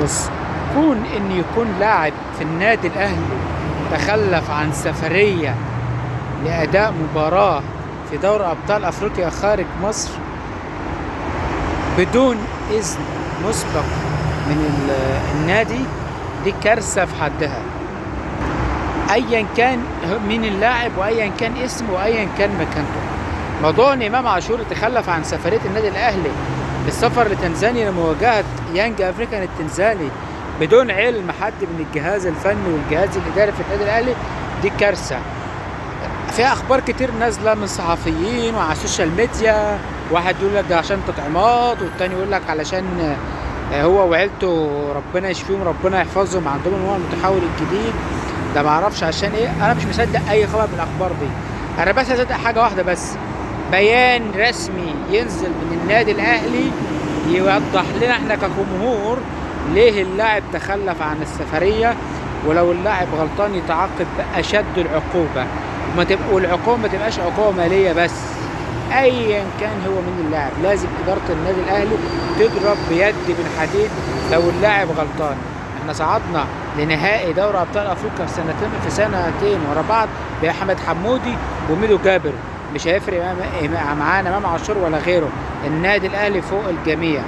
بص، كون ان يكون لاعب في النادي الاهلي تخلف عن سفرية لأداء مباراة في دوري أبطال أفريقيا خارج مصر بدون إذن مسبق من النادي، دي كارثة في حدها. أيا كان مين اللاعب وأيا كان اسمه وأيا كان مكانته. موضوع إن إمام عاشور تخلف عن سفرية النادي الأهلي للسفر لتنزانيا لمواجهة يانج أفريكان التنزاني بدون علم حد من الجهاز الفني والجهاز الإداري في النادي الأهلي، دي كارثة. في اخبار كتير نازله من صحفيين وعلى السوشيال ميديا، واحد يقول لك ده عشان تطعيمات، والتاني يقول لك علشان هو وعيلته ربنا يشفيهم ربنا يحفظهم عندهم النوع المتحول الجديد ده، معرفش عشان ايه. انا مش مصدق اي خبر من الاخبار دي. انا بس هصدق حاجه واحده بس، بيان رسمي ينزل من النادي الاهلي يوضح لنا احنا كجمهور ليه اللاعب تخلف عن السفريه، ولو اللاعب غلطان يتعاقب باشد العقوبه، والعقوبه ما تبقاش عقوبه ماليه بس. ايا كان هو من اللاعب لازم اداره النادي الاهلي تضرب بيد بالحديد لو اللاعب غلطان. احنا صعدنا لنهائي دوري ابطال افريقيا في سنتين ورا بعض باحمد حمودي وميدو جابر، مش هيفرق معانا امام عاشور ولا غيره. النادي الاهلي فوق الجميع.